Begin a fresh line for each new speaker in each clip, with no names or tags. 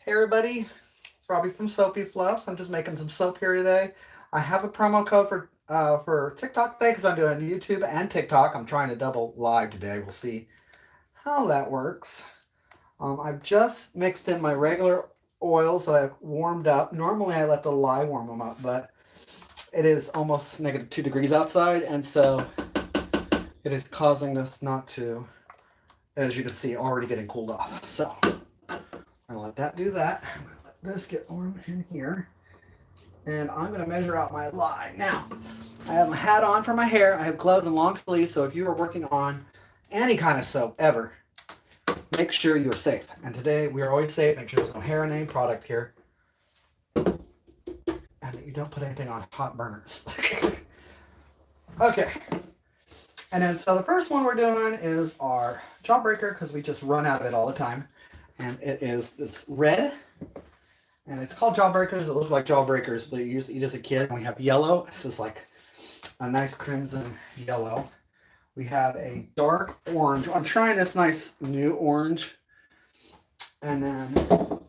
Hey everybody, it's Robbie from SoapyFluffs. I'm just making some soap here today. I have a promo code for TikTok today because I'm doing YouTube and TikTok. I'm trying to double live today. We'll see how that works. I've just mixed in my regular oils that I've warmed up. Normally I let the lye warm them up, but it is almost -2 degrees outside, and so it is causing this not to, as you can see, already getting cooled off. So I'm gonna let that do that. I'm gonna let this get warm in here. And I'm going to measure out my lye. Now, I have my hat on for my hair. I have gloves and long sleeves, so if you are working on any kind of soap ever, make sure you are safe. And today, we are always safe. Make sure there's no hair in any product here. And that you don't put anything on hot burners. Okay. And then, so the first one we're doing is our jawbreaker, because we just run out of it all the time. And it is this red. And it's called Jawbreakers. It looks like Jawbreakers that you used to eat as a kid. And we have yellow. This is like a nice crimson yellow. We have a dark orange. I'm trying this nice new orange. And then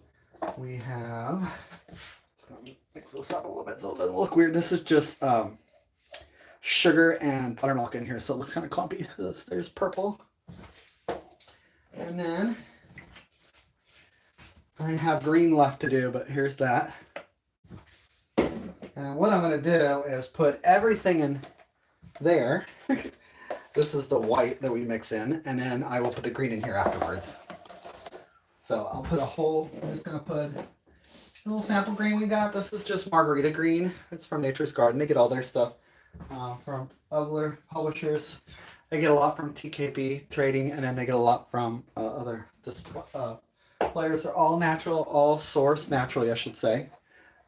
we have, just gonna mix this up a little bit so it doesn't look weird. This is just sugar and buttermilk in here, so it looks kind of clumpy. There's purple. And then I have green left to do, but here's that. And what I'm going to do is put everything in there. This is the white that we mix in, and then I will put the green in here afterwards. So I'll put I'm just going to put a little sample green we got. This is just margarita green. It's from Nature's Garden. They get all their stuff from other publishers. They get a lot from TKP Trading, and then they get a lot from other players. Are all natural, all sourced naturally, I should say.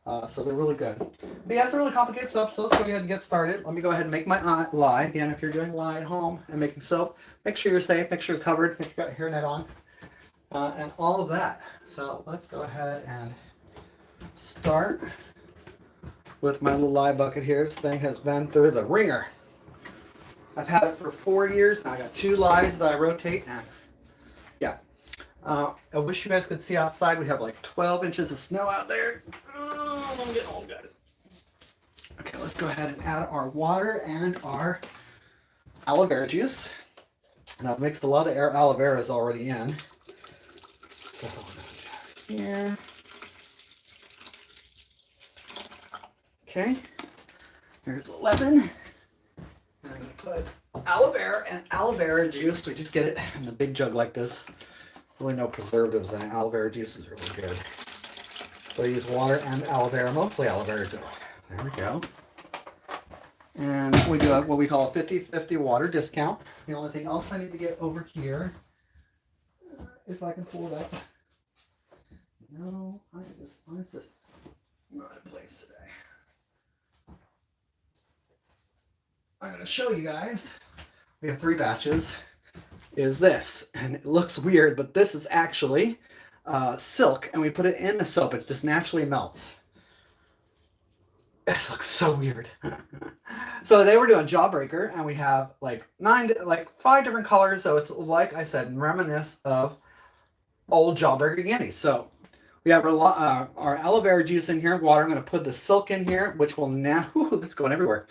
So they're really good. But yeah, it's a really complicated soap, so let's go ahead and get started. Let me go ahead and make my lye. Again, if you're doing lye at home and making soap, make sure you're safe, make sure you're covered, make sure you got your hairnet on, and all of that. So let's go ahead and start with my little lye bucket here. This thing has been through the ringer. I've had it for 4 years, and I got 2 lyes that I rotate, and yeah. I wish you guys could see outside. We have like 12 inches of snow out there. Oh, I'm getting old, guys. Okay, let's go ahead and add our water and our aloe vera juice. And I've mixed a lot of aloe veras already in. So here. Okay, there's 11. And I'm going to put aloe vera and aloe vera juice. We just get it in a big jug like this. Really no preservatives in it. Aloe vera juice is really good. So I use water and aloe vera, mostly aloe vera gel. There we go. And we do what we call a 50-50 water discount. The only thing else I need to get over here, if I can pull it up. No, why is this not in place today? I'm going to show you guys. We have 3 batches. Is this, and it looks weird, but this is actually silk, and we put it in the soap. It just naturally melts. This looks so weird. So today we're doing Jawbreaker, and we have like 5 different colors. So it's, like I said, reminiscent of old Jawbreaker candy. So we have our aloe vera juice in here, water. I'm going to put the silk in here, which will now, it's going everywhere.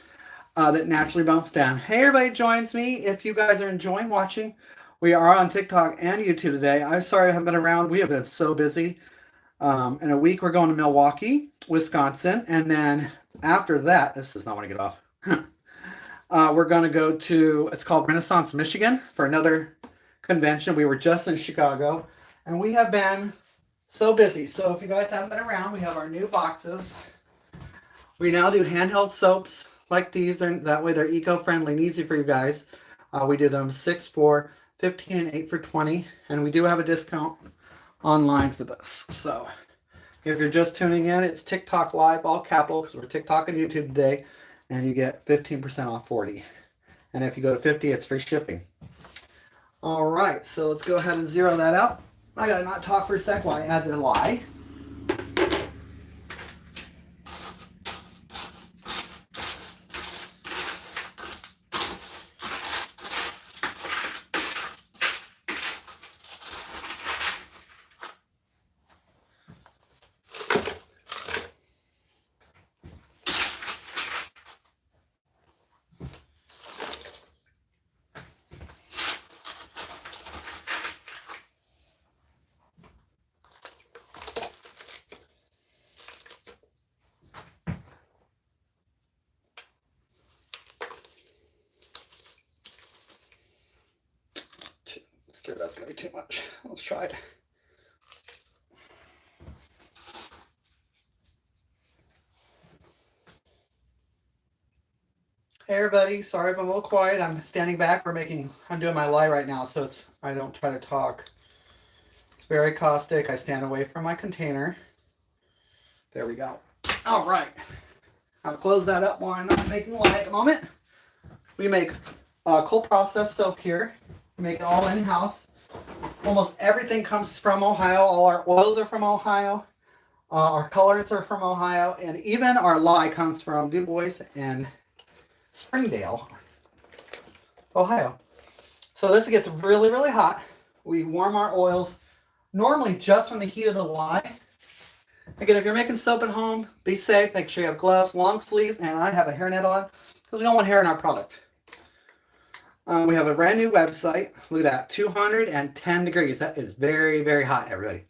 That naturally bounce down. Hey, everybody joins me. If you guys are enjoying watching, we are on TikTok and YouTube today. I'm sorry I haven't been around. We have been so busy. In a week, we're going to Milwaukee, Wisconsin. And then after that, this does not want to get off. We're going to go to, it's called Renaissance, Michigan, for another convention. We were just in Chicago. And we have been so busy. So if you guys haven't been around, we have our new boxes. We now do handheld soaps like these. That way they're eco-friendly and easy for you guys. We did them 6 for $15 and 8 for $20, and we do have a discount online for this. So if you're just tuning in, it's TikTok Live, all capital, because we're TikTok and YouTube today, and you get 15% off 40. And if you go to 50, it's free shipping. All right, so let's go ahead and zero that out. I gotta not talk for a sec while I add the lye. that's going to be too much. Let's try it. Hey everybody, sorry if I'm a little quiet. I'm standing back. I'm doing my live right now, so I don't try to talk. It's very caustic. I stand away from my container. There we go. All right. I'll close that up while I'm not making live at the moment. We make cold process soap here. We make it all in-house. Almost everything comes from Ohio. All our oils are from Ohio. Our colorants are from Ohio. And even our lye comes from Du Bois and Springdale, Ohio. So this gets really, really hot. We warm our oils normally just from the heat of the lye. Again, if you're making soap at home, be safe. Make sure you have gloves, long sleeves, and I have a hairnet on because we don't want hair in our product. We have a brand new website. Look at that, 210 degrees. That is very, very hot, everybody.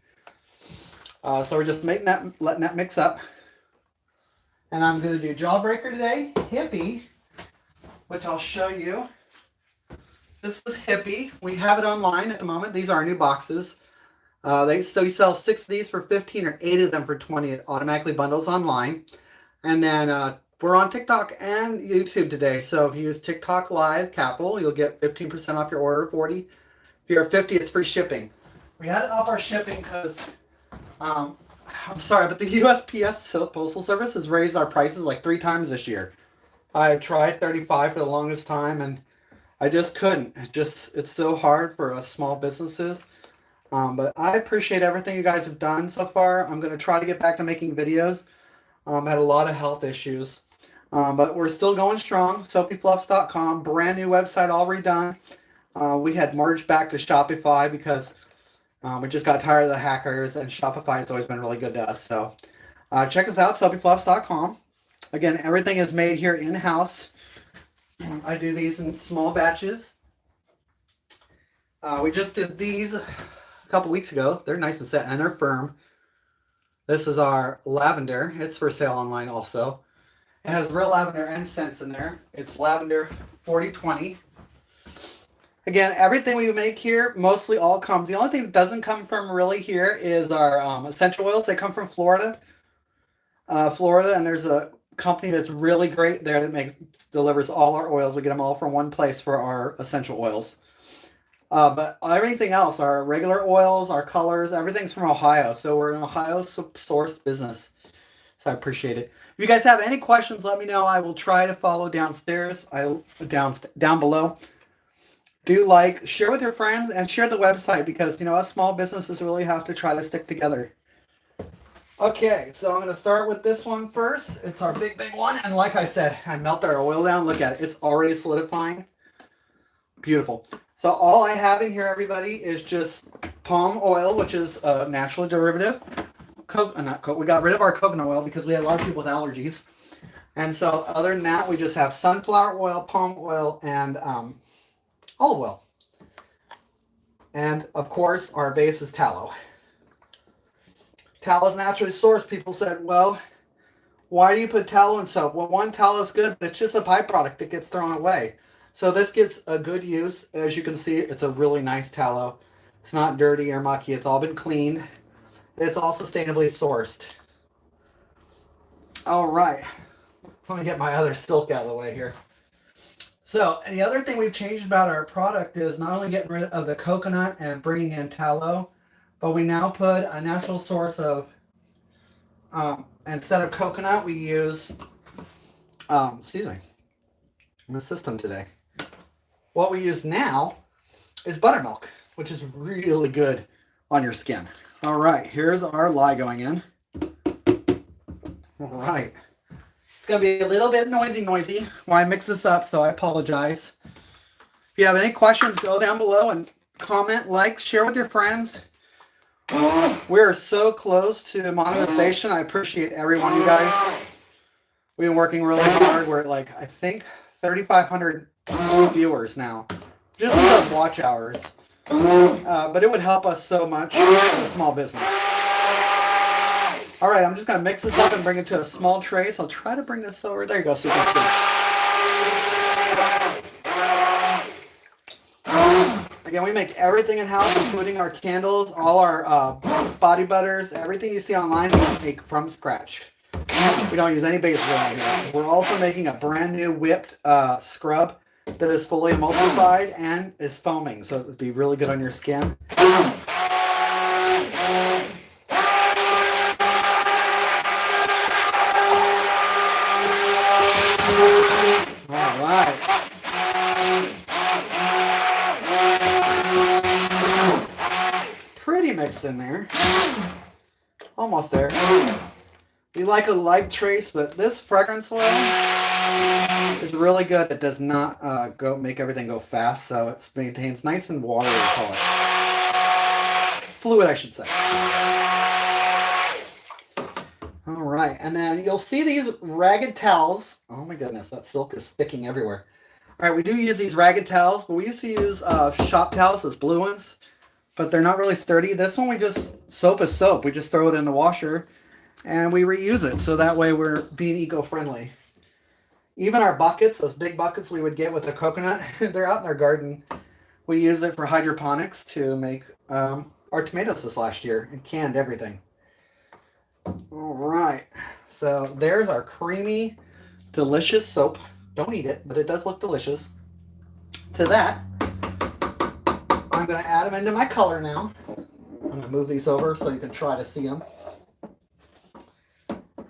So we're just letting that mix up. And I'm going to do Jawbreaker today, Hippie, which I'll show you. This is Hippie. We have it online at the moment. These are our new boxes. So you sell 6 of these for 15 or 8 of them for 20. It automatically bundles online. And then we're on TikTok and YouTube today. So if you use TikTok Live Capital, you'll get 15% off your order, 40. If you're 50, it's free shipping. We had to up our shipping because, I'm sorry, but the USPS Postal Service has raised our prices like 3 times this year. I tried 35 for the longest time, and I just couldn't. It's so hard for us small businesses. But I appreciate everything you guys have done so far. I'm going to try to get back to making videos. I had a lot of health issues. But we're still going strong. SoapyFluffs.com, brand new website, all redone. We had merged back to Shopify because we just got tired of the hackers, and Shopify has always been really good to us. So check us out, SoapyFluffs.com. Again, everything is made here in-house. I do these in small batches. We just did these a couple weeks ago. They're nice and set, and they're firm. This is our lavender. It's for sale online also. It has real lavender and scents in there. It's lavender 4020. Again, everything we make here mostly all comes. The only thing that doesn't come from really here is our essential oils. They come from Florida. And there's a company that's really great there that delivers all our oils. We get them all from one place for our essential oils. But everything else, our regular oils, our colors, everything's from Ohio. So we're an Ohio sourced business. So I appreciate it. If you guys have any questions, let me know. I will try to follow downstairs, down below. Do share with your friends, and share the website because, us small businesses really have to try to stick together. Okay, so I'm going to start with this one first. It's our big one. And like I said, I melt our oil down. Look at it. It's already solidifying. Beautiful. So all I have in here, everybody, is just palm oil, which is a natural derivative. We got rid of our coconut oil because we had a lot of people with allergies. And so other than that, we just have sunflower oil, palm oil, and olive oil. And of course, our base is tallow. Tallow is naturally sourced. People said, well, why do you put tallow in soap? Well, one, tallow is good, but it's just a byproduct that gets thrown away. So this gets a good use. As you can see, it's a really nice tallow. It's not dirty or mucky. It's all been cleaned. It's all sustainably sourced. All right. Let me get my other silk out of the way here. So, and the other thing we've changed about our product is not only getting rid of the coconut and bringing in tallow, but we now put a natural source of, instead of coconut, we use, excuse me, I'm the system today. What we use now is buttermilk, which is really good on your skin. All right, here's our lye going in. All right. It's going to be a little bit noisy while I mix this up, so I apologize. If you have any questions, go down below and comment, share with your friends. We're so close to monetization. I appreciate every one of you guys. We've been working really hard. We're at I think 3,500 viewers now, just because watch hours. But it would help us so much as a small business. All right, I'm just going to mix this up and bring it to a small tray. So I'll try to bring this over. There you go. So you can see. Again, we make everything in-house, including our candles, all our body butters, everything you see online we make from scratch. We don't use any base oil here. We're also making a brand new whipped scrub that is fully emulsified and is foaming, so it would be really good on your skin. All right. Pretty mixed in there. Almost there. We like a light trace, but this fragrance oil is really good. It does not make everything go fast, so it maintains nice and watery color. Fluid, I should say. All right, and then you'll see these ragged towels. Oh my goodness, that silk is sticking everywhere. All right, we do use these ragged towels, but we used to use shop towels, those blue ones, but they're not really sturdy. This one soap is soap. We just throw it in the washer and we reuse it, so that way we're being eco-friendly. Even our buckets, those big buckets we would get with the coconut, they're out in our garden. We use it for hydroponics to make our tomatoes this last year and canned everything. All right, so there's our creamy, delicious soap. Don't eat it, but it does look delicious. To that, I'm going to add them into my color now. I'm going to move these over so you can try to see them.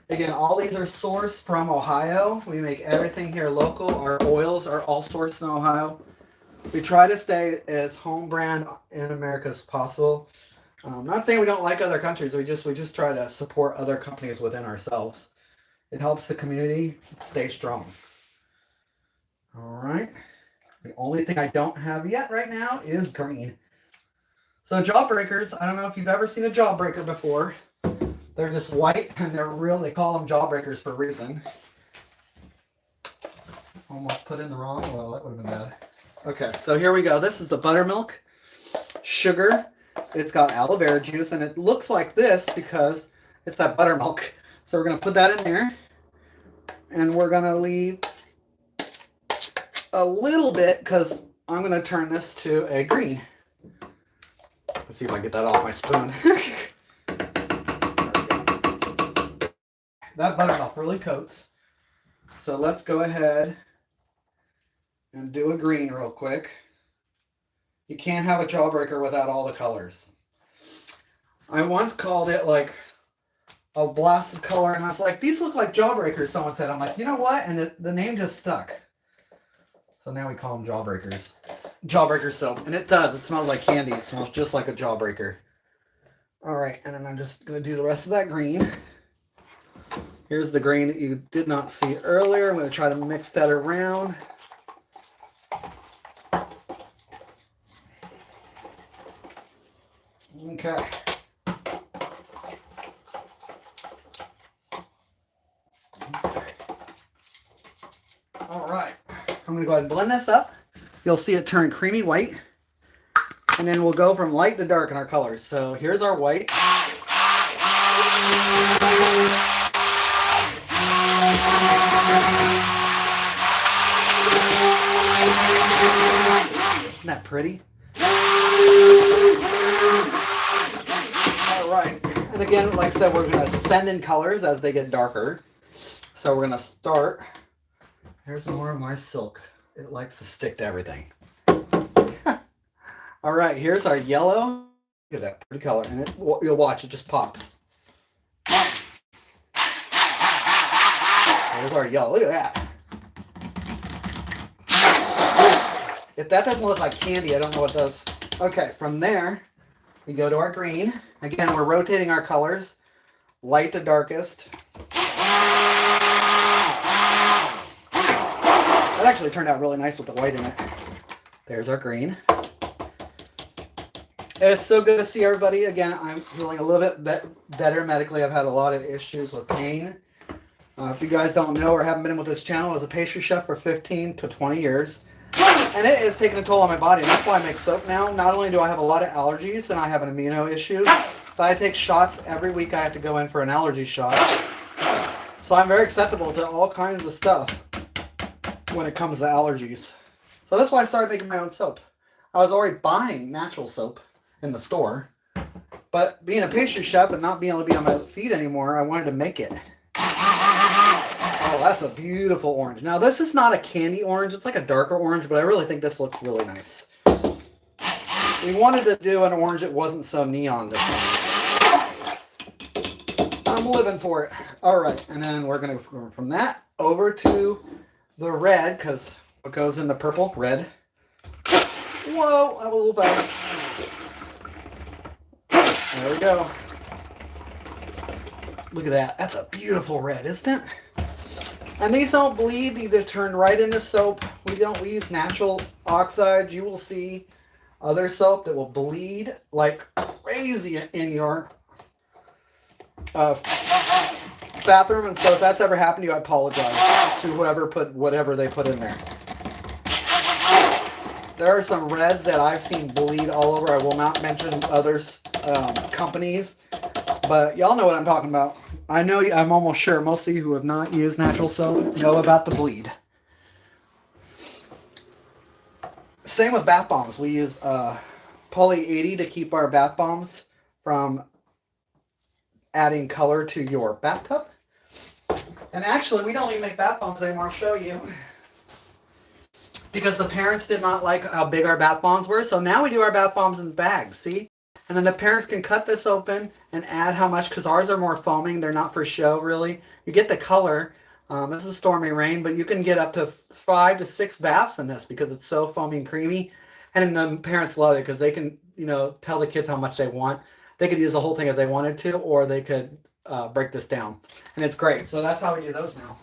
Again, all these are sourced from Ohio. We make everything here local. Our oils are all sourced in Ohio. We try to stay as home brand in America as possible. I'm not saying we don't like other countries. We just try to support other companies within ourselves. It helps the community stay strong. All right. The only thing I don't have yet right now is green. So jawbreakers, I don't know if you've ever seen a jawbreaker before. They're just white, and they call them jawbreakers for a reason. Almost put in the wrong oil. That would have been bad. Okay, so here we go. This is the buttermilk, sugar. It's got aloe vera juice, and it looks like this because it's that buttermilk. So we're going to put that in there, and we're going to leave a little bit because I'm going to turn this to a green. Let's see if I get that off my spoon. That buttermilk really coats. So let's go ahead and do a green real quick. You can't have a jawbreaker without all the colors. I once called it like a blast of color, and I was like, these look like jawbreakers, someone said. I'm like, you know what? And the name just stuck. So now we call them jawbreakers. Jawbreaker soap. And it does. It smells like candy. It smells just like a jawbreaker. All right, and then I'm just going to do the rest of that green. Here's the green that you did not see earlier. I'm going to try to mix that around. Okay. All right. I'm going to go ahead and blend this up. You'll see it turn creamy white. And then we'll go from light to dark in our colors. So here's our white. Isn't that pretty? All right. And again, like I said, we're going to send in colors as they get darker. So we're going to start. Here's more of my silk. It likes to stick to everything. All right, here's our yellow. Look at that pretty color. And you'll watch, it just pops. There's our yellow. Look at that. If that doesn't look like candy, I don't know what does. Okay, from there, we go to our green. Again, we're rotating our colors. Light to darkest. That actually turned out really nice with the white in it. There's our green. It's so good to see everybody. Again, I'm feeling a little bit better medically. I've had a lot of issues with pain. If you guys don't know or haven't been with this channel, I was a pastry chef for 15 to 20 years. And it is taking a toll on my body. That's why I make soap now. Not only do I have a lot of allergies and I have an amino issue, but I take shots every week. I have to go in for an allergy shot. So I'm very acceptable to all kinds of stuff when it comes to allergies. So that's why I started making my own soap. I was already buying natural soap in the store. But being a pastry chef and not being able to be on my feet anymore, I wanted to make it. Oh, that's a beautiful orange. Now, this is not a candy orange. It's like a darker orange, but I really think this looks really nice. We wanted to do an orange that wasn't so neon this time. I'm living for it. All right, and then we're going to go from that over to the red, because what goes in the purple? Red. Whoa, I'm a little fast. There we go. Look at that. That's a beautiful red, isn't it? And these don't bleed. They turn right into soap. We use natural oxides. You will see other soap that will bleed like crazy in your bathroom. And so if that's ever happened to you, I apologize to whoever put whatever they put in there. There are some reds that I've seen bleed all over. I will not mention others companies, but y'all know what I'm talking about. I know, I'm almost sure most of you who have not used natural soap know about the bleed. Same with bath bombs. We use poly 80 to keep our bath bombs from adding color to your bathtub. And actually, we don't even make bath bombs anymore. I'll show you. Because the parents did not like how big our bath bombs were. So now we do our bath bombs in bags, see? And then the parents can cut this open and add how much, because ours are more foaming. They're not for show, really. You get the color. This is Stormy Rain, but you can get up to 5 to 6 baths in this because it's so foamy and creamy. And the parents love it because they can, tell the kids how much they want. They could use the whole thing if they wanted to, or they could break this down. And it's great. So that's how we do those now.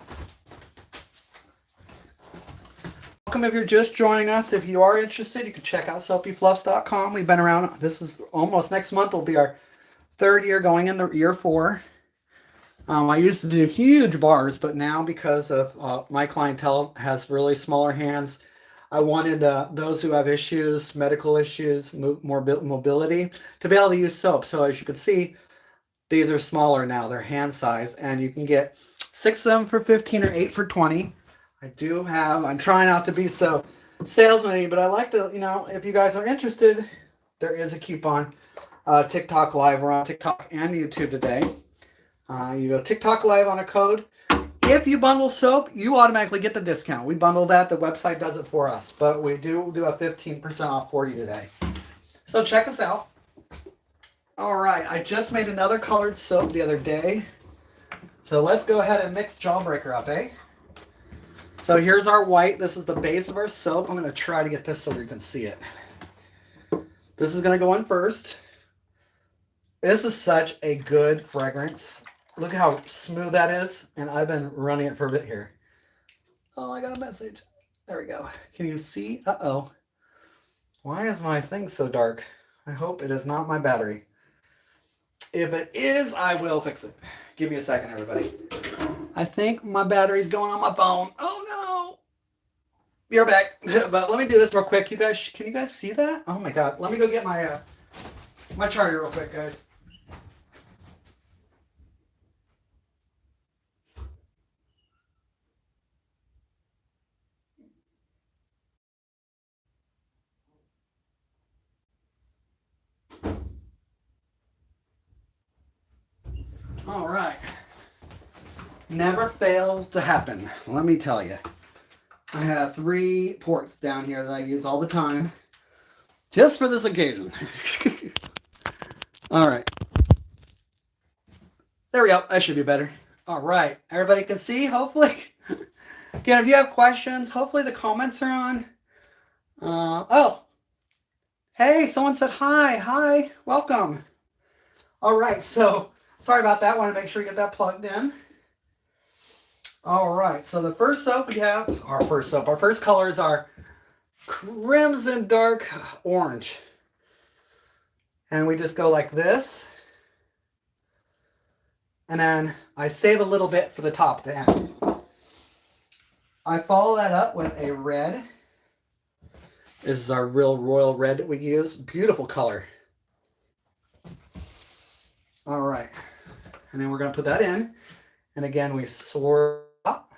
Welcome if you're just joining us. If you are interested, you can check out SoapyFluffs.com. We've been around. This is almost next month will be our 3rd year, going into year 4. I used to do huge bars, but now because of my clientele has really smaller hands, I wanted those who have issues, medical issues, more mobility, to be able to use soap. So as you can see, these are smaller now. They're hand size, and you can get 6 of them for 15 or 8 for 20. I'm trying not to be so salesman-y, but I like to, if you guys are interested, there is a coupon. TikTok Live. We're on TikTok and YouTube today. You go TikTok Live on a code. If you bundle soap, you automatically get the discount. We bundle that. The website does it for us. But we do a 15% off for you today. So check us out. All right. I just made another colored soap the other day. So let's go ahead and mix Jawbreaker up, eh? So here's our white. This is the base of our soap. I'm going to try to get this so you can see it. This is going to go in first. This is such a good fragrance. Look how smooth that is. And I've been running it for a bit here. Oh, I got a message. There we go. Can you see? Uh-oh. Why is my thing so dark? I hope it is not my battery. If it is, I will fix it. Give me a second, everybody. I think my battery's going on my phone. Oh, no. You're back. But let me do this real quick. Can you guys see that? Oh, my God. Let me go get my charger real quick, guys. All right. Never fails to happen. Let me tell you. I have 3 ports down here that I use all the time. Just for this occasion. All right. There we go. That should be better. All right. Everybody can see, hopefully. Again, if you have questions, hopefully the comments are on. Oh. Hey, someone said hi. Hi. Welcome. All right. So, sorry about that. I want to make sure you get that plugged in. All right. So, the first soap we have, our first colors are crimson dark orange. And we just go like this. And then I save a little bit for the top to end. I follow that up with a red. This is our real royal red that we use. Beautiful color. All right. And then we're going to put that in. And again, we swirl up.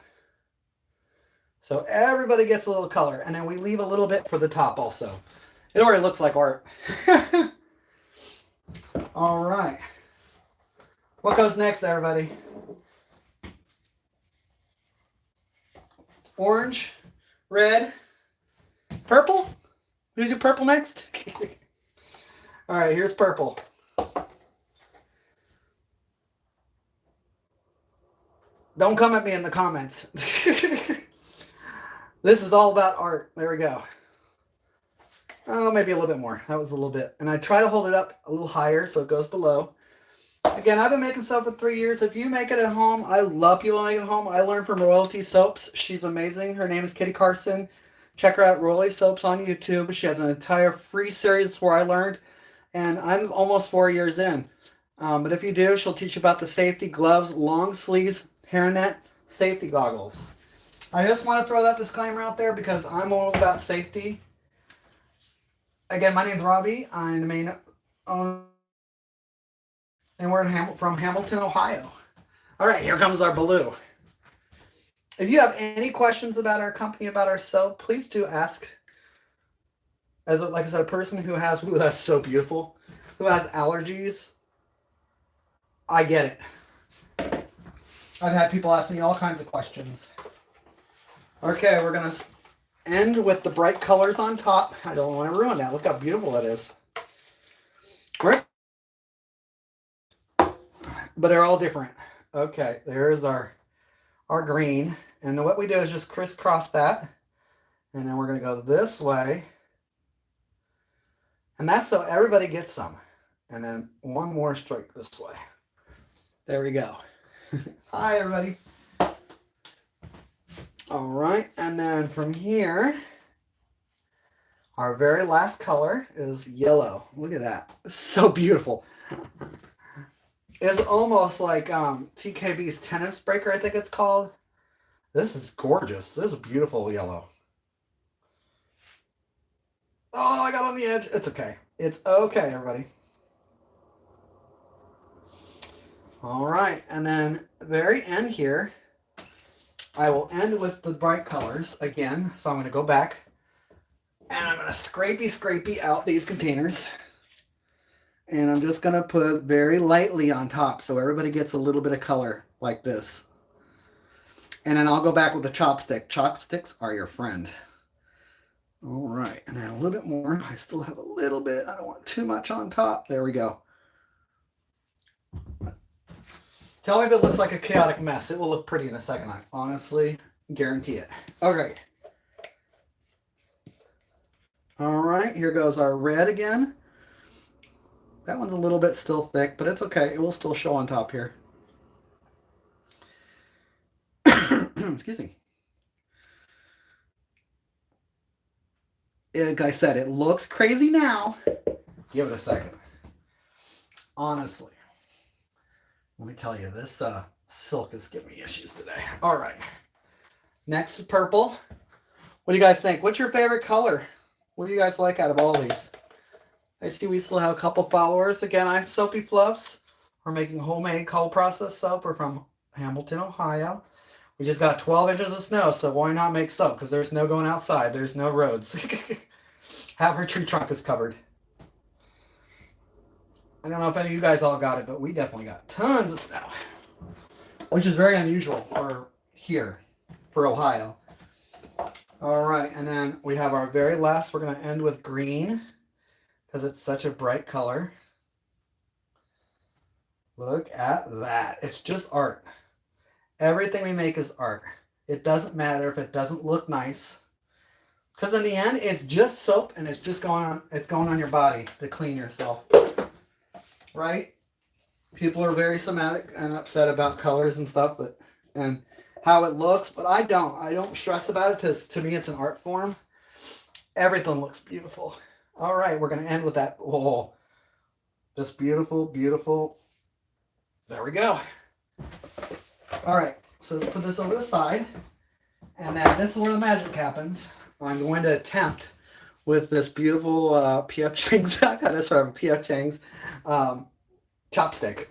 So everybody gets a little color. And then we leave a little bit for the top also. It already looks like art. All right. What goes next, everybody? Orange, red, purple? We do purple next? All right, here's purple. Don't come at me in the comments. This is all about art. There we go. Oh, maybe a little bit more. That was a little bit. And I try to hold it up a little higher so it goes below. Again, I've been making soap for 3 years. If you make it at home, I love people making it at home. I learned from Royalty Soaps. She's amazing. Her name is Kitty Carson. Check her out, Royalty Soaps on YouTube. She has an entire free series where I learned. And I'm almost 4 years in. But if you do, she'll teach you about the safety gloves, long sleeves, hairnet, safety goggles. I just want to throw that disclaimer out there because I'm all about safety. Again, my name's Robbie. I'm the main owner. And we're from Hamilton, Ohio. All right, here comes our Baloo. If you have any questions about our company, about our soap, please do ask. As like I said, a person who has, ooh, that's so beautiful, who has allergies, I get it. I've had people ask me all kinds of questions. Okay, we're going to end with the bright colors on top. I don't want to ruin that. Look how beautiful that is. But they're all different. Okay, there's our green. And what we do is just crisscross that. And then we're going to go this way. And that's so everybody gets some. And then one more stroke this way. There we go. Hi, everybody. All right, and then from here, our very last color is yellow. Look at that. It's so beautiful. It's almost like TKB's Tennis Breaker, I think it's called. This is gorgeous. This is a beautiful yellow. Oh, I got on the edge. It's okay. It's okay, everybody. All right, and then very end here, I will end with the bright colors again. So I'm going to go back and I'm going to scrapey out these containers. And I'm just going to put very lightly on top so everybody gets a little bit of color like this. And then I'll go back with the chopstick. Chopsticks are your friend. All right, and then a little bit more. I still have a little bit. I don't want too much on top. There we go. Tell me if it looks like a chaotic mess. It will look pretty in a second. I honestly guarantee it. Okay. All right, here goes our red again. That one's a little bit still thick, but it's okay. It will still show on top here. Excuse me. Like I said, it looks crazy now. Give it a second. Honestly. Let me tell you, this silk is giving me issues today. All right. Next is purple. What do you guys think? What's your favorite color? What do you guys like out of all these? I see we still have a couple followers. Again, I'm SoapyFluffs. We're making homemade cold process soap. We're from Hamilton, Ohio. We just got 12 inches of snow, so why not make soap? Because there's no going outside. There's no roads. Half our tree trunk is covered. I don't know if any of you guys all got it, but we definitely got tons of snow. Which is very unusual for here, for Ohio. All right, and then we have our very last. We're going to end with green because it's such a bright color. Look at that. It's just art. Everything we make is art. It doesn't matter if it doesn't look nice. Because in the end, it's just soap and it's just going on your body to clean yourself. Right? People are very somatic and upset about colors and stuff, and how it looks, but I don't stress about it because to me it's an art form. Everything looks beautiful. All right, we're going to end with that. Oh, just beautiful, beautiful. There we go. All right, so let's put this over the side. And then this is where the magic happens. I'm going to attempt with this beautiful P.F. Chang's, I got this from P.F. Chang's chopstick.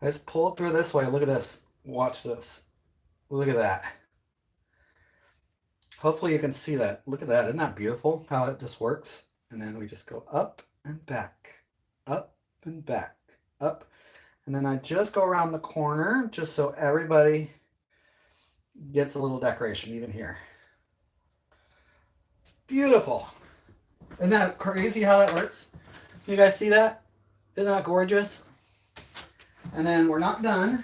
I just pull it through this way. Look at this. Watch this. Look at that. Hopefully you can see that. Look at that. Isn't that beautiful how it just works? And then we just go up and back, up and back, up. And then I just go around the corner just so everybody gets a little decoration even here. Beautiful. Isn't that crazy how that works? You guys see that? Isn't that gorgeous? And then we're not done.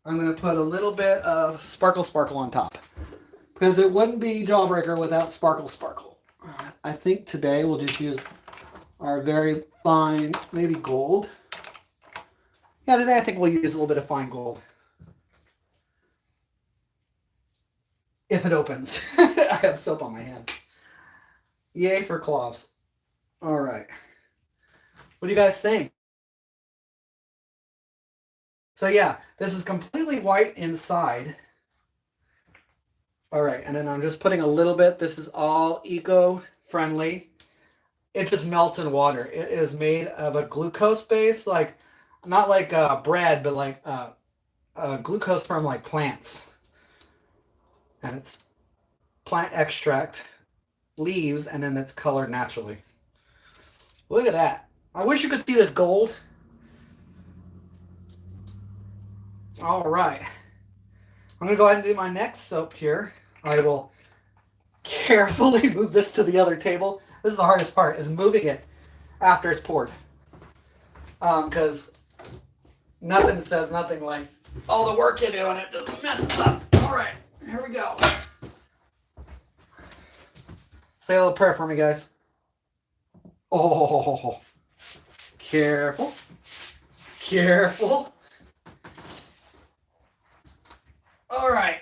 I'm going to put a little bit of Sparkle Sparkle on top. Because it wouldn't be Jawbreaker without Sparkle Sparkle. I think today we'll just use our very fine, maybe gold. Yeah, today I think we'll use a little bit of fine gold. If it opens. I have soap on my hands. Yay for cloths. All right. What do you guys think? So yeah, this is completely white inside. All right, and then I'm just putting a little bit. This is all eco-friendly. It just melts in water. It is made of a glucose base, like not like bread, but like glucose from like plants. And it's plant extract, leaves, and then it's colored naturally. Look at that. I wish you could see this gold. All right. I'm going to go ahead and do my next soap here. I will carefully move this to the other table. This is the hardest part, is moving it after it's poured. Because nothing says nothing like all the work you do and it just messes up. All right, here we go. Say a little prayer for me, guys. Oh, careful. Careful. All right.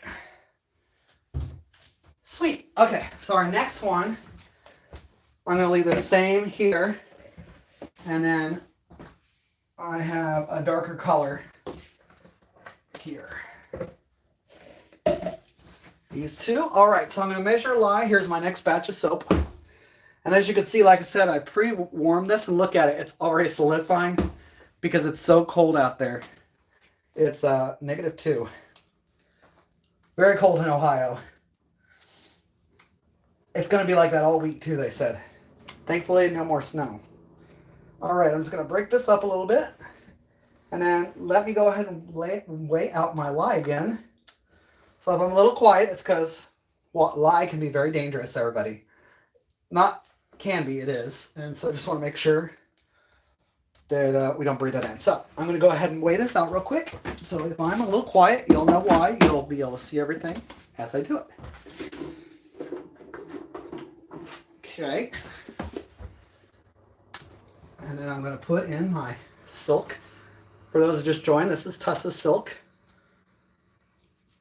Sweet. Okay, so our next one, I'm going to leave the same here. And then I have a darker color here. These two. All right, so I'm going to measure lye. Here's my next batch of soap. And as you can see, like I said, I pre-warmed this, and look at it. It's already solidifying because it's so cold out there. It's -2. Very cold in Ohio. It's going to be like that all week too, they said. Thankfully, no more snow. All right, I'm just going to break this up a little bit. And then let me go ahead and weigh out my lye again. So if I'm a little quiet, it's because lye can be very dangerous, everybody. Not can be, it is. And so I just want to make sure that we don't breathe that in. So I'm going to go ahead and weigh this out real quick. So if I'm a little quiet, you'll know why. You'll be able to see everything as I do it. Okay. And then I'm going to put in my silk. For those who just joined, this is Tussa silk.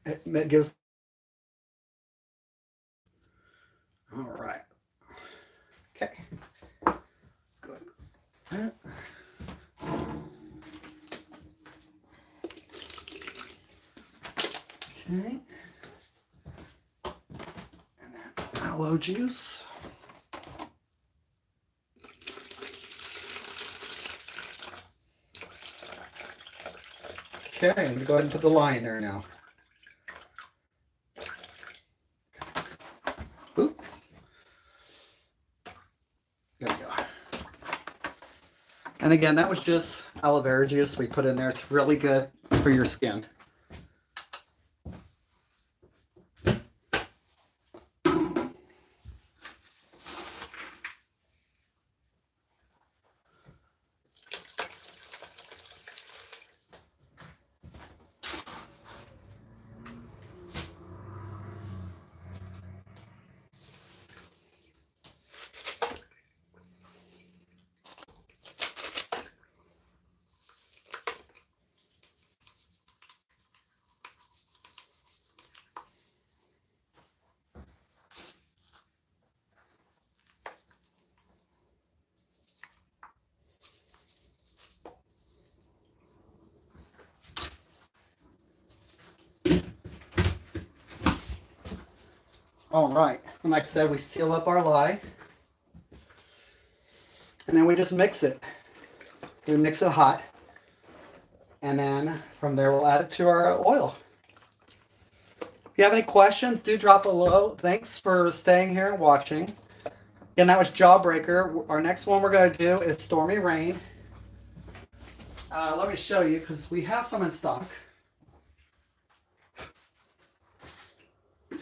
It gives... All right. Okay. Let's go ahead. Okay. And then aloe juice. Okay, I'm going to go ahead and put the lye in there now. Oop. There we go. And again, that was just aloe vera juice we put in there. It's really good for your skin. All right, and like I said, we seal up our lye, and then we just mix it. We mix it hot, and then from there we'll add it to our oil. If you have any questions, do drop below. Thanks for staying here and watching. And that was Jawbreaker. Our next one we're going to do is Stormy Rain. Let me show you because we have some in stock.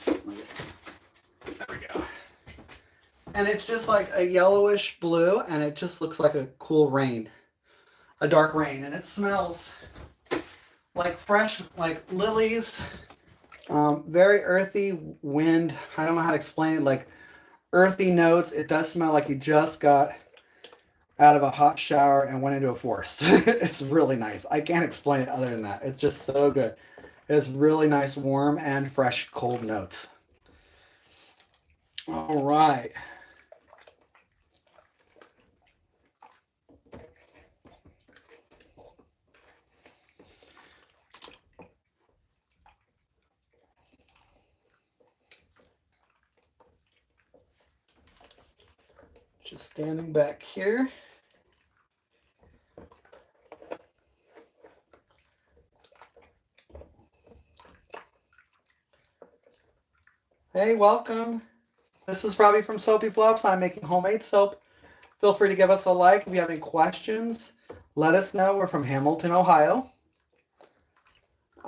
There we go. And it's just like a yellowish blue, and it just looks like a cool rain, a dark rain, and it smells like fresh, like lilies, very earthy wind. I don't know how to explain it, like earthy notes. It does smell like you just got out of a hot shower and went into a forest. It's really nice. I can't explain it other than that. It's just so good. It's really nice, warm and fresh, cold notes. All right. Just standing back here. Hey, welcome. This is Robbie from SoapyFluffs. I'm making homemade soap. Feel free to give us a like. If you have any questions, let us know. We're from Hamilton, Ohio.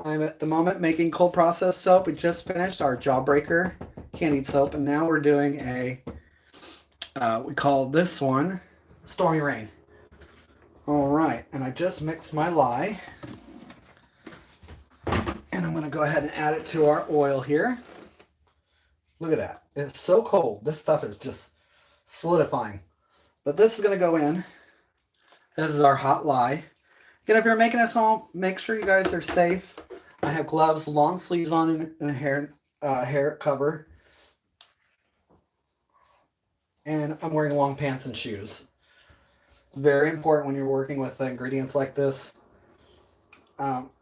I'm at the moment making cold processed soap. We just finished our Jawbreaker candied soap, and now we're doing a, we call this one Stormy Rain. All right, and I just mixed my lye. And I'm going to go ahead and add it to our oil here. Look at that. It's so cold. This stuff is just solidifying. But this is going to go in. This is our hot lye. Again, if you're making this home, make sure you guys are safe. I have gloves, long sleeves on, and a hair cover. And I'm wearing long pants and shoes. Very important when you're working with ingredients like this.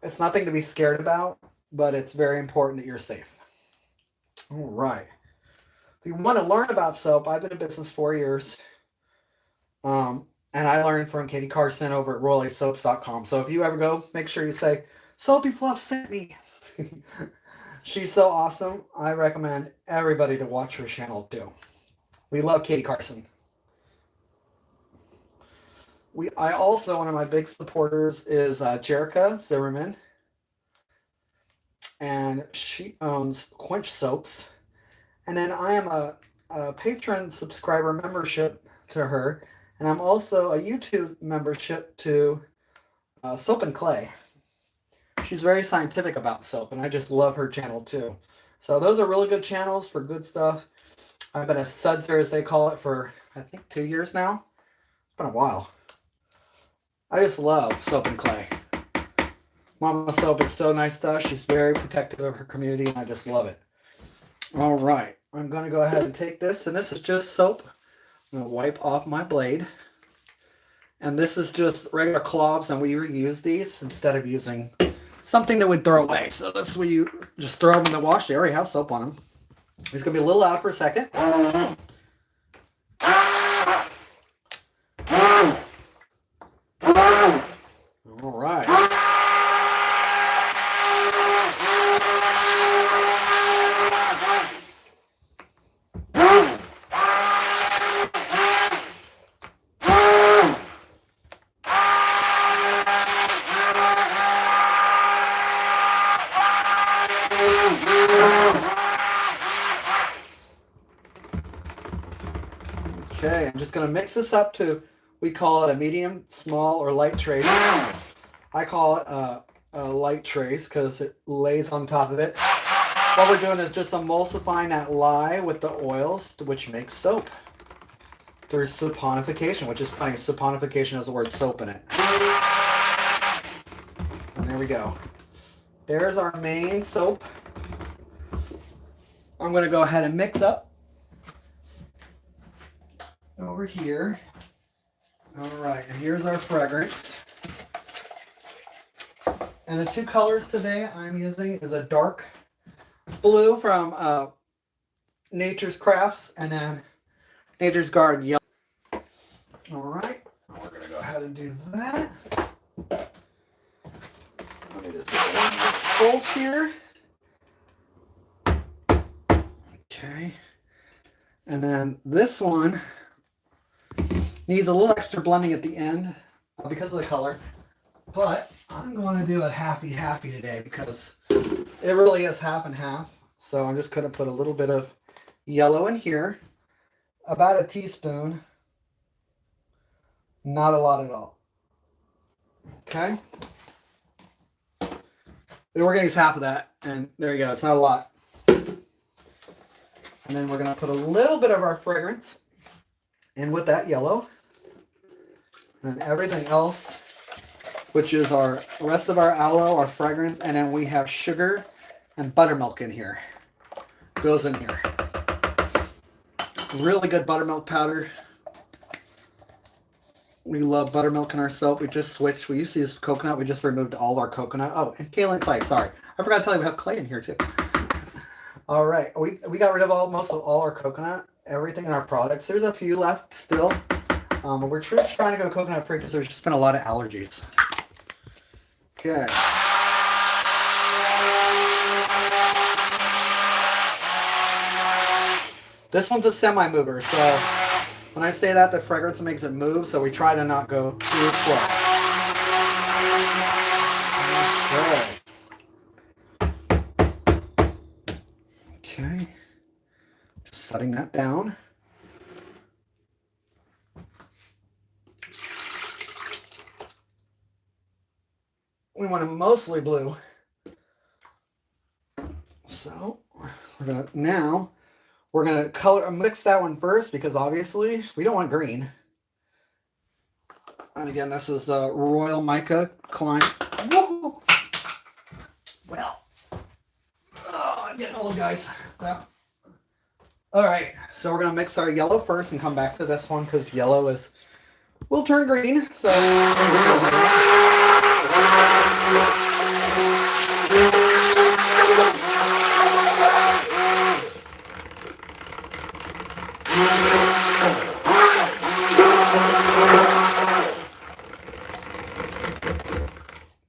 It's nothing to be scared about, but it's very important that you're safe. All right. If you want to learn about soap, I've been in business 4 years. And I learned from Katie Carson over at RoyalSoaps.com. So if you ever go, make sure you say, SoapyFluffs sent me. She's so awesome. I recommend everybody to watch her channel too. We love Katie Carson. I also, one of my big supporters is Jerica Zimmerman. And she owns Quench Soaps. And then I am a patron subscriber membership to her. And I'm also a YouTube membership to Soap and Clay. She's very scientific about soap, and I just love her channel too. So those are really good channels for good stuff. I've been a sudser, as they call it, for I think 2 years now. It's been a while. I just love Soap and Clay. Mama Soap is so nice to us. She's very protective of her community, and I just love it. All right, I'm going to go ahead and take this, and this is just soap. I'm going to wipe off my blade. And this is just regular cloths, and we reuse these instead of using something that would throw away. So this way you just throw them in the wash. They already have soap on them. It's going to be a little loud for a second. All right. Okay, I'm just going to mix this up to, we call it a medium, small, or light trace. I call it a light trace because it lays on top of it. What we're doing is just emulsifying that lye with the oils, which makes soap through saponification, which is funny. Saponification has the word soap in it. And there we go. There's our main soap. I'm going to go ahead and mix up over here. All right, and here's our fragrance. And the two colors today I'm using is a dark blue from Nature's Crafts and then Nature's Garden yellow. All right, we're going to go ahead and do that. Let me just get one pulse here. Okay. And And then this one needs a little extra blending at the end because of the color. But I'm going to do it halfy today because it really is half and half. So I'm just going to put a little bit of yellow in here. About a teaspoon. Not a lot at all. Okay. Then we're going to use half of that. And there you go. It's not a lot. And then we're going to put a little bit of our fragrance in with that yellow. And then everything else, which is our rest of our aloe, our fragrance, and then we have sugar and buttermilk in here. Goes in here. Really good buttermilk powder. We love buttermilk in our soap. We just switched. We used to use coconut. We just removed all our coconut. Oh, and kaolin clay. Sorry. I forgot to tell you we have clay in here too. All right. We got rid of most of all our coconut, everything in our products. There's a few left still. We're trying to go coconut free because there's just been a lot of allergies. Okay. This one's a semi-mover, so when I say that, the fragrance makes it move, so we try to not go too slow. Okay. Just setting that down. We want it mostly blue. So we're gonna color mix that one first because obviously we don't want green. And again, this is the Royal Mica Klein. Woo! Well, I'm getting old, guys. Yeah. All right, so we're gonna mix our yellow first and come back to this one because yellow will turn green. So.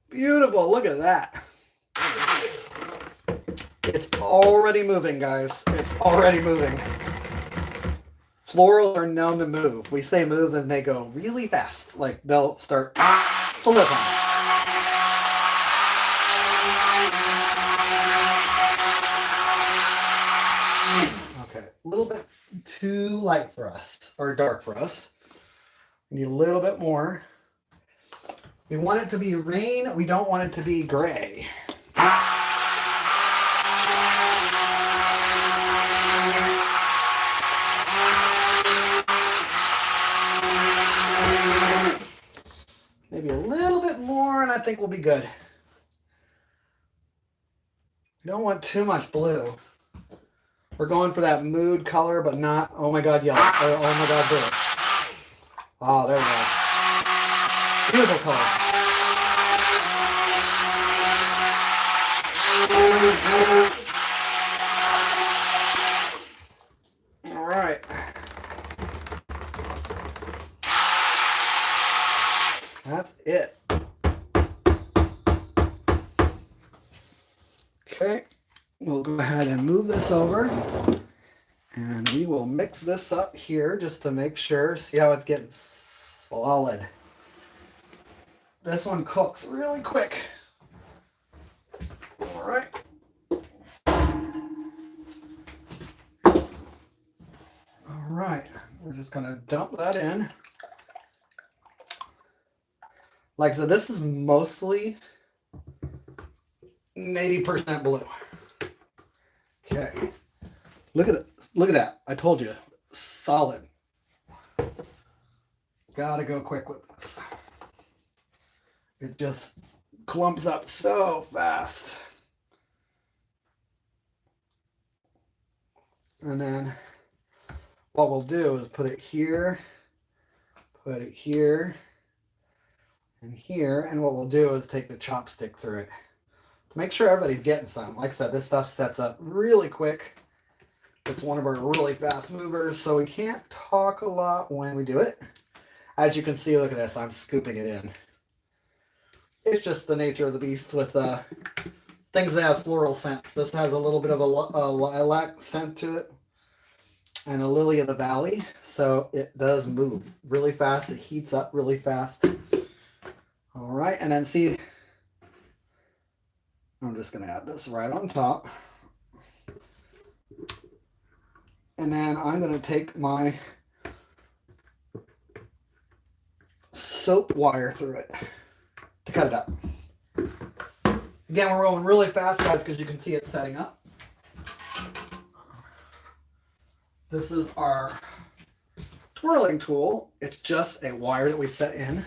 Beautiful, look at that. It's already moving, guys. It's already moving. Florals are known to move. We say move, and they go really fast. Like they'll start solidifying. Okay, a little bit too light for us, or dark for us. We need a little bit more. We want it to be rain. We don't want it to be gray. Maybe a little bit more, and I think we'll be good. We don't want too much blue. We're going for that mood color, but not, oh my God, yellow. Or, oh my God, blue. Oh, there we go. Beautiful color. All right. That's it. Okay. We'll go ahead and move this over. And we will mix this up here just to make sure. See how it's getting solid. This one cooks really quick. All right. All right. We're just going to dump that in. Like I said, this is mostly 80% blue. Okay. Look at it. Look at that. I told you. Solid. Gotta go quick with this. It just clumps up so fast. And then what we'll do is put it here, and here, and what we'll do is take the chopstick through it to make sure everybody's getting some. Like I said, this stuff sets up really quick. It's one of our really fast movers, so we can't talk a lot when we do it. As you can see, look at this, I'm scooping it in. It's just the nature of the beast with things that have floral scents. This has a little bit of a lilac scent to it. and a lily of the valley, so it does move really fast. It heats up really fast. All right, and then see, I'm just going to add this right on top. And then I'm going to take my soap wire through it to cut it up. Again, we're rolling really fast, guys, because you can see it setting up. This is our twirling tool. It's just a wire that we set in.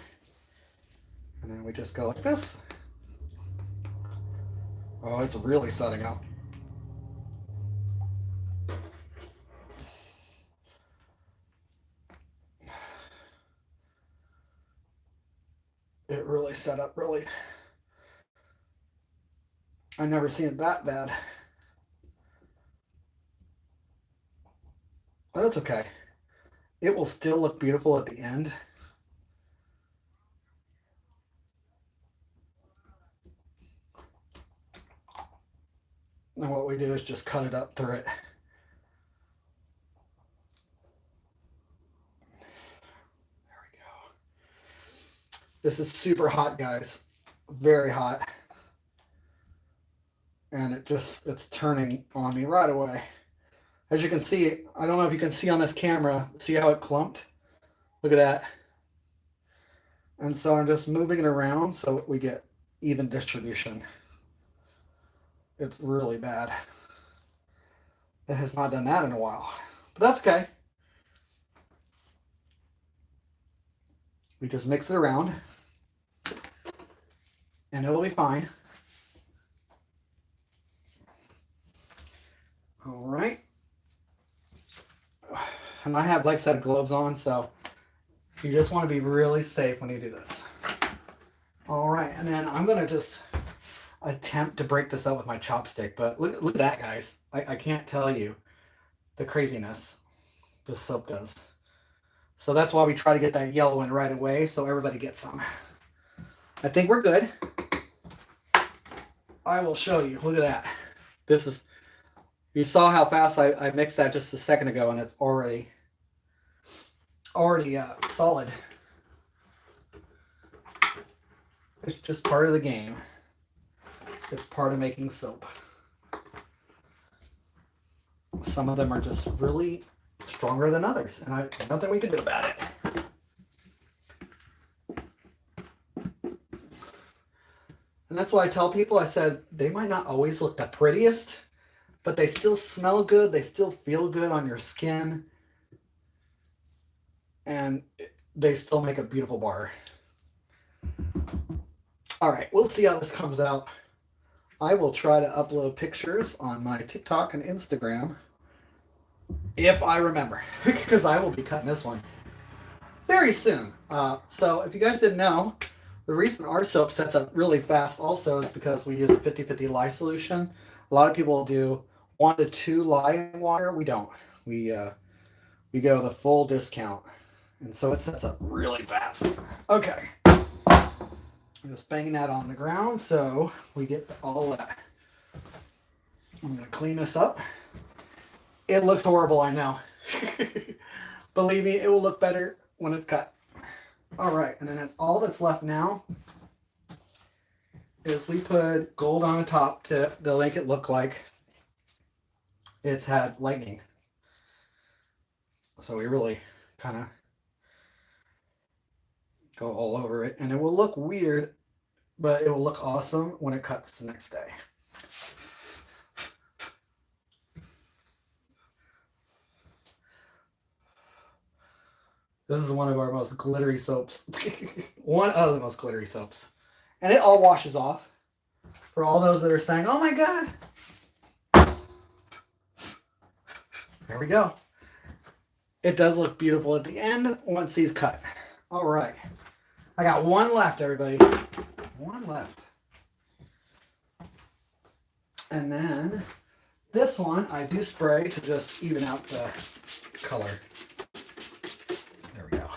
And then we just go like this. Oh, it's really setting up. It really set up really. I've never seen it that bad. But that's okay. It will still look beautiful at the end. And what we do is just cut it up through it. There we go. This is super hot, guys. Very hot. And it's turning on me right away. As you can see, I don't know if you can see on this camera, see how it clumped? Look at that. And so I'm just moving it around so we get even distribution. It's really bad. It has not done that in a while, but that's okay. We just mix it around and it'll be fine. All right. And I have, like I said, gloves on, so you just want to be really safe when you do this. All right, and then I'm going to just attempt to break this up with my chopstick, but look at that, guys. I can't tell you the craziness this soap does. So that's why we try to get that yellow in right away so everybody gets some. I think we're good. I will show you. Look at that. This is, you saw how fast I mixed that just a second ago, and it's already solid. It's just part of the game. It's part of making soap. Some of them are just really stronger than others, and nothing we can do about it. And that's why I tell people, I said, they might not always look the prettiest, but they still smell good, they still feel good on your skin, and they still make a beautiful bar. All right, we'll see how this comes out. I will try to upload pictures on my TikTok and Instagram if I remember, because I will be cutting this one very soon. So if you guys didn't know, the reason our soap sets up really fast also is because we use a 50-50 lye solution. A lot of people do 1 to 2 lye in water. We don't. We go the full discount, and so it sets up really fast. Okay. I'm just banging that on the ground so we get all that. I'm going to clean this up. It looks horrible, I know. Believe me, it will look better when it's cut. All right, and then that's all that's left now is we put gold on the top to make it look like it's had lightning. So we really kind of go all over it, and it will look weird, but it will look awesome when it cuts the next day. This is one of our most glittery soaps. One of the most glittery soaps. And it all washes off. For all those that are saying, oh my God. There we go. It does look beautiful at the end once these cut. All right. I got one left, everybody. One left. And then this one I do spray to just even out the color. There we go.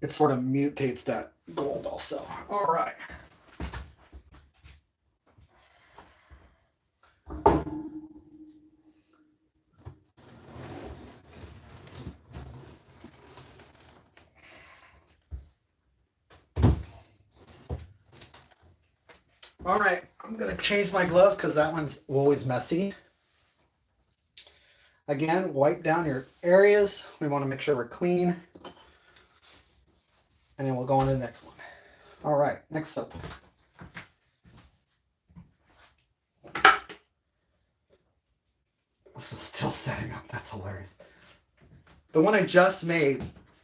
It sort of mutates that gold also. All right. All right, I'm gonna change my gloves because that one's always messy. Again, wipe down your areas. We want to make sure we're clean. And then we'll go on to the next one. All right, next soap. This is still setting up. That's hilarious. The one I just made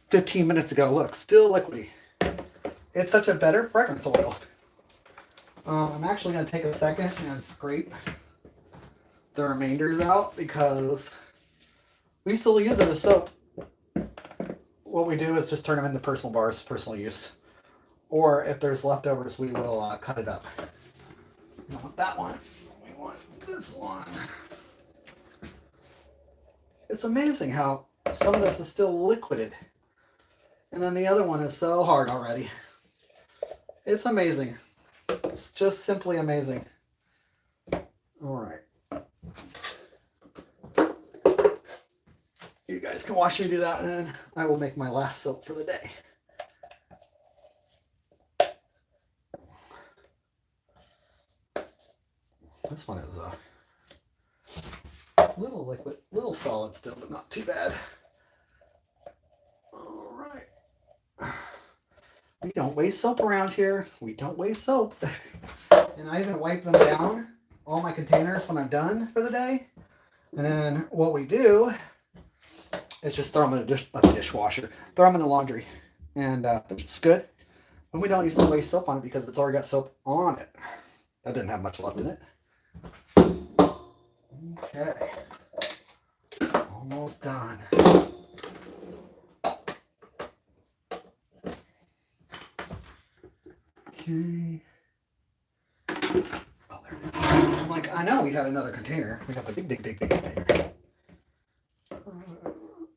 15 minutes ago, look, still liquidy. It's such a better fragrance oil. I'm actually going to take a second and scrape the remainders out because we still use it as soap. What we do is just turn them into personal bars, personal use. Or if there's leftovers, we will cut it up. We don't want that one. We want this one. It's amazing how some of this is still liquided. And then the other one is so hard already. It's amazing. It's just simply amazing. All right. You guys can watch me do that, and then I will make my last soap for the day. This one is a little liquid, little solid still, but not too bad. All right. We don't waste soap around here. We don't waste soap. And I even wipe them down, all my containers, when I'm done for the day. And then what we do is just throw them in a dishwasher. Throw them in the laundry. And it's good. And we don't use to waste soap on it because it's already got soap on it. That didn't have much left in it. Okay. Almost done. Okay. Oh, there it is. I'm like, I know we had another container. We got the big container.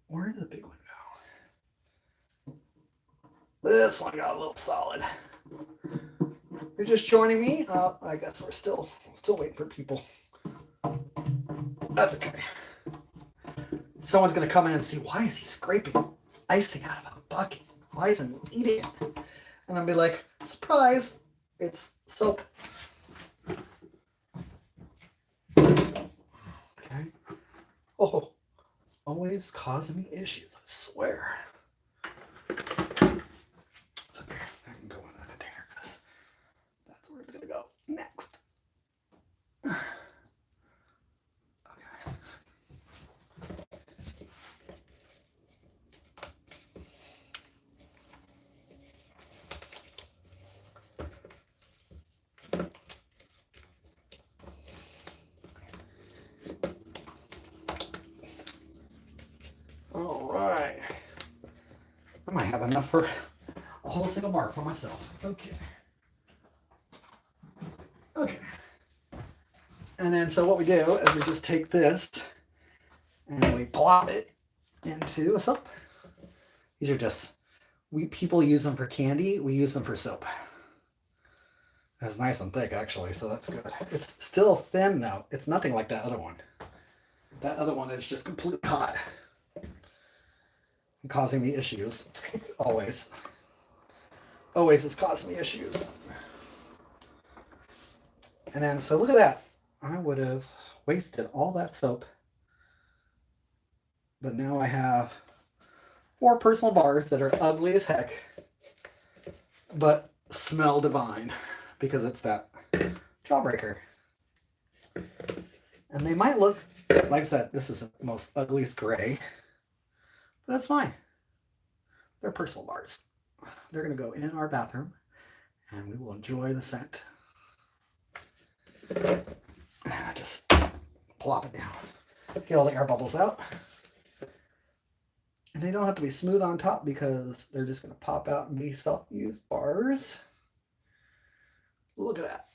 Where did the big one go? This one got a little solid. You're just joining me? I guess we're still waiting for people. That's okay. Someone's gonna come in and see, why is he scraping icing out of a bucket? Why isn't he eating it? And I'll be like, surprise, it's soap. Okay. Oh, always causing me issues, I swear. It's okay. I can go in the container because that's where it's gonna go next. All right. I might have enough for a whole single bar for myself. Okay. Okay. And then so what we do is we just take this and we plop it into a soap. These are just, people use them for candy. We use them for soap. It's nice and thick actually, so that's good. It's still thin though. It's nothing like that other one. That other one is just completely hot. Causing me issues. Always. Always is causing me issues. And then, so look at that. I would have wasted all that soap. But now I have 4 personal bars that are ugly as heck. But smell divine. Because it's that jawbreaker. And they might look, like I said, this is the most ugliest gray. But that's fine. They're personal bars. They're going to go in our bathroom and we will enjoy the scent. Just plop it down. Get all the air bubbles out. And they don't have to be smooth on top because they're just going to pop out and be self-use bars. Look at that.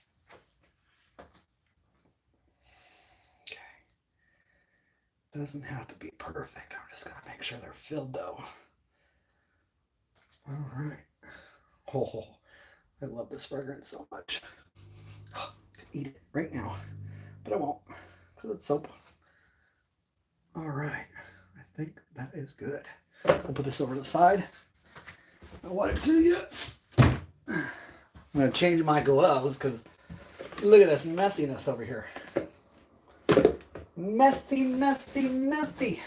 Doesn't have to be perfect. I'm just gonna make sure they're filled though. All right. Oh, I love this fragrance so much. I could eat it right now, but I won't because it's soap. All right. I think that is good. We'll put this over to the side. I want it to you. I'm gonna change my gloves because Look at this messiness over here. Messy, messy, messy.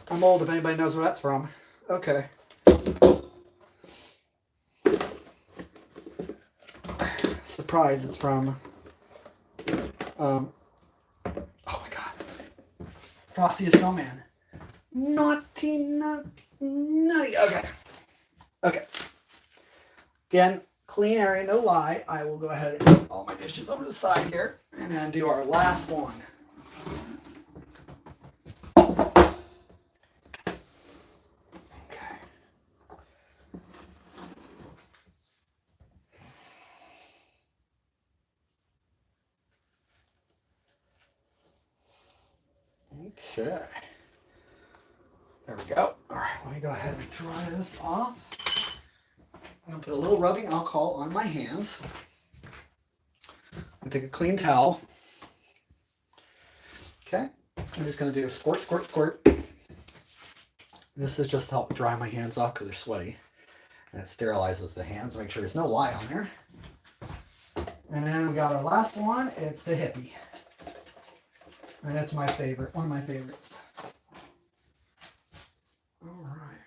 I'm old if anybody knows where that's from. Okay. Surprise, it's from, oh my God. Frosty the Snowman. Naughty, nutty. Okay. Okay. Again, clean area, no lie. I will go ahead and put all my dishes over the side here and then do our last one. Okay. There we go. All right, let me go ahead and dry this off. I'm going to put a little rubbing alcohol on my hands. I'm going to take a clean towel. Okay. I'm just going to do a squirt, squirt, squirt. This is just to help dry my hands off because they're sweaty. And it sterilizes the hands. Make sure there's no lye on there. And then we got our last one. It's the hippie. And that's my favorite, one of my favorites. All right.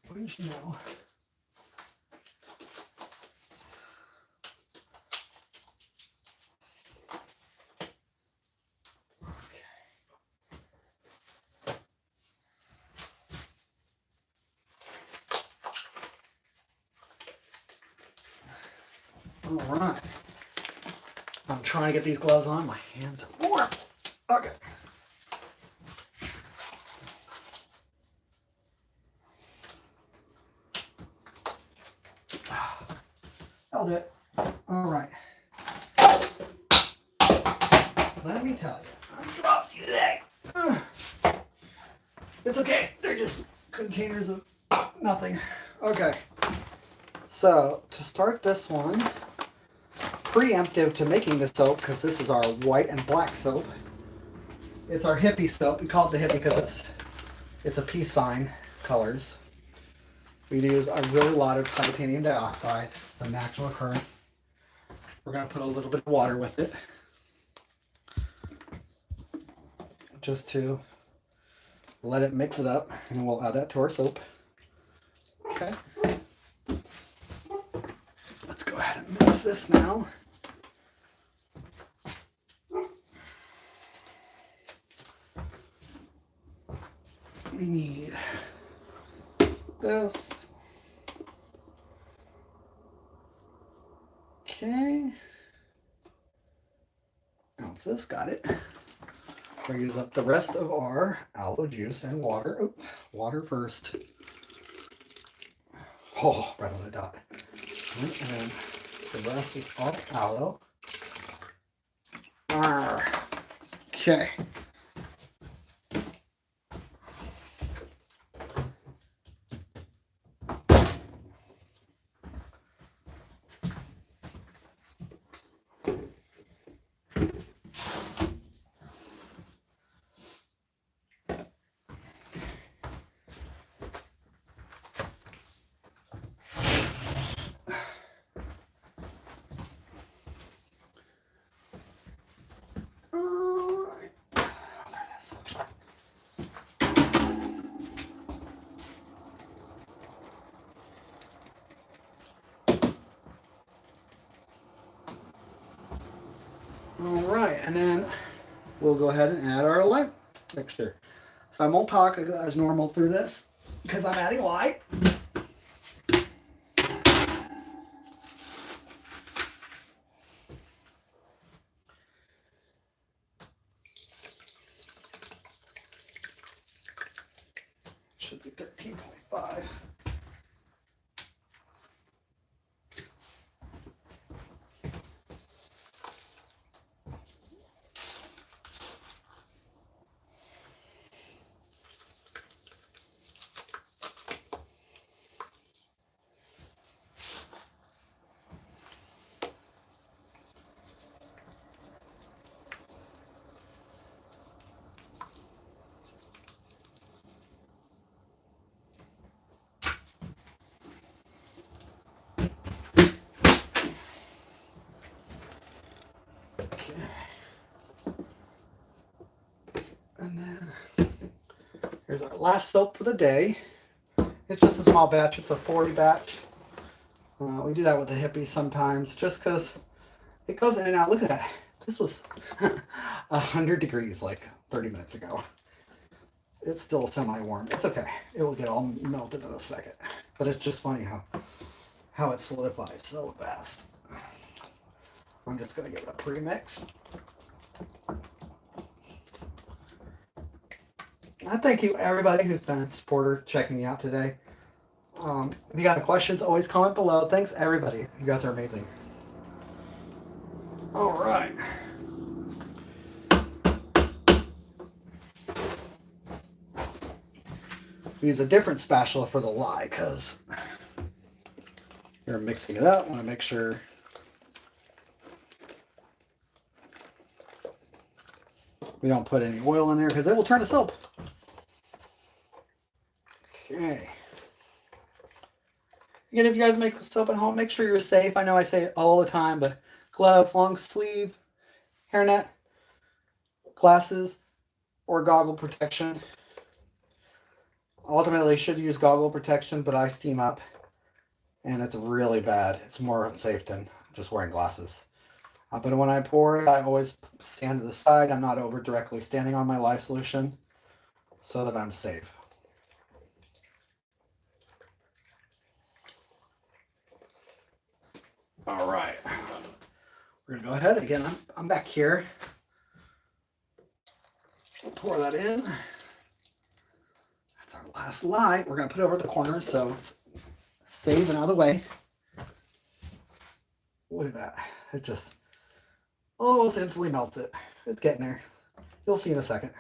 Wouldn't you know? All right. I'm trying to get these gloves on. My hands are warm. Okay. I'll do it. All right. Let me tell you, I'm dropsy today. It's okay. They're just containers of nothing. Okay. So to start this one, preemptive to making the soap, because this is our white and black soap. It's our hippie soap. We call it the hippie because it's a peace sign colors. We use a really lot of titanium dioxide. It's a natural occurrent. We're going to put a little bit of water with it, just to let it mix it up, and we'll add that to our soap. Okay. Let's go ahead and mix this now. We need this. Okay. Ounce this, got it. We'll use up the rest of our aloe juice and water. Oh, water first. Oh, right on the dot. And then the rest is all aloe. Okay. All right, and then we'll go ahead and add our lye mixture. So I won't talk as normal through this because I'm adding lye. Should be 13.5. last soap for the day. It's just a small batch. It's a 40 batch. We do that with the hippies sometimes just because it goes in and out. Look at that. This was 100 degrees like 30 minutes ago. It's still semi-warm. It's okay. It will get all melted in a second. But it's just funny how it solidifies so fast. I'm just going to give it a pre-mix. I thank you everybody who's been a supporter checking me out today. If you got any questions, always comment below. Thanks everybody. You guys are amazing. All right. Use a different spatula for the lye because you're mixing it up. I want to make sure we don't put any oil in there because it will turn to soap. Okay. Again, if you guys make soap at home, make sure you're safe. I know I say it all the time, but gloves, long sleeve, hairnet, glasses, or goggle protection. Ultimately, should use goggle protection, but I steam up, and it's really bad. It's more unsafe than just wearing glasses. But when I pour it, I always stand to the side. I'm not over directly standing on my lye solution so that I'm safe. All right. We're going to go ahead. Again, I'm back here. We'll pour that in. That's our last lye. We're going to put it over at the corners so it's safe and out of the way. Look at that. It just almost instantly melts it. It's getting there. You'll see in a second.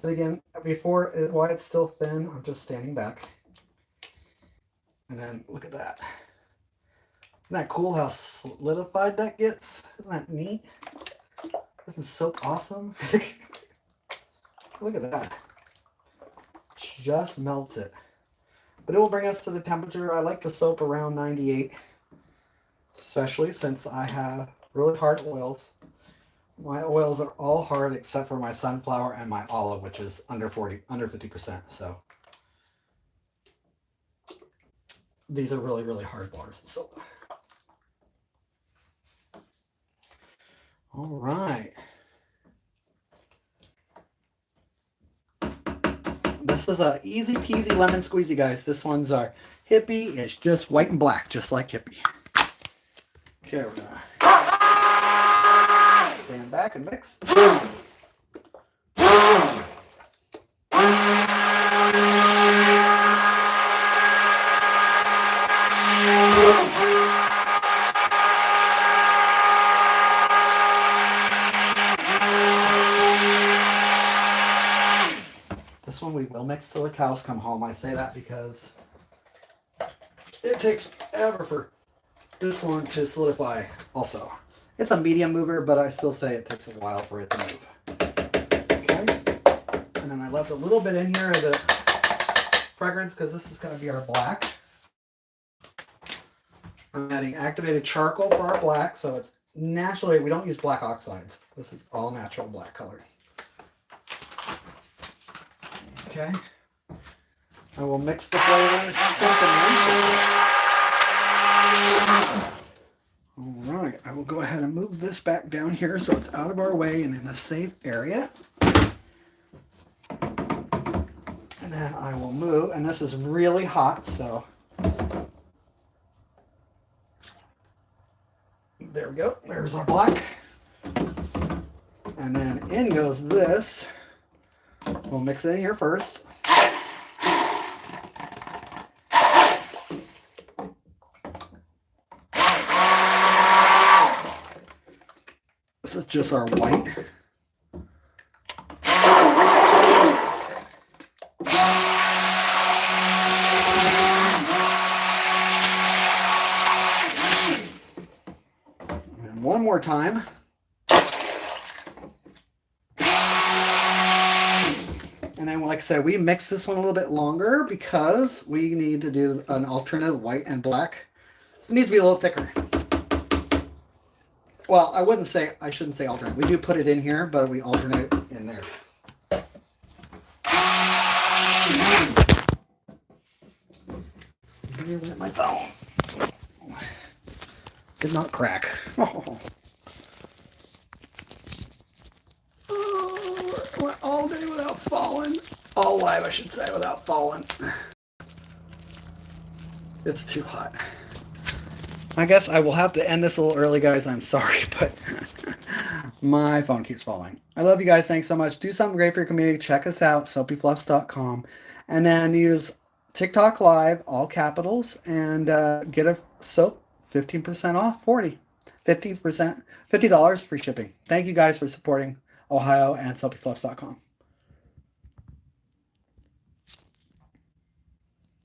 But again, while it's still thin, I'm just standing back. And then look at that. Isn't that cool how solidified that gets? Isn't that neat? Isn't soap awesome? Look at that. Just melts it. But it will bring us to the temperature. I like the soap around 98. Especially since I have really hard oils. My oils are all hard except for my sunflower and my olive, which is under 50%. So these are really, really hard bars of soap. All right. This is a easy peasy lemon squeezy, guys. This one's our hippie. It's just white and black, just like hippie. Okay, we're gonna stand back and mix. This one we will mix till the cows come home. I say that because it takes forever for this one to solidify also. It's a medium mover, but I still say it takes a while for it to move. Okay. And then I left a little bit in here of the fragrance because this is going to be our black. I'm adding activated charcoal for our black, so it's naturally, we don't use black oxides. This is all natural black color. Okay. I will mix the flavors. All right, I will go ahead and move this back down here so it's out of our way and in a safe area. And then I will move, and this is really hot, so there we go. There's our black. And then in goes this. We'll mix it in here first. This is just our white. And one more time. And then, like I said, we mix this one a little bit longer because we need to do an alternate white and black. So it needs to be a little thicker. Well, I shouldn't say alternate. We do put it in here, but we alternate it in there. my phone. Did not crack. Oh, went all day without falling. All live, I should say, without falling. It's too hot. I guess I will have to end this a little early, guys. I'm sorry, but my phone keeps falling. I love you guys. Thanks so much. Do something great for your community. Check us out, SoapyFluffs.com. And then use TikTok Live, all capitals, and get a soap 15% off, 50%, $50 free shipping. Thank you guys for supporting Ohio and SoapyFluffs.com.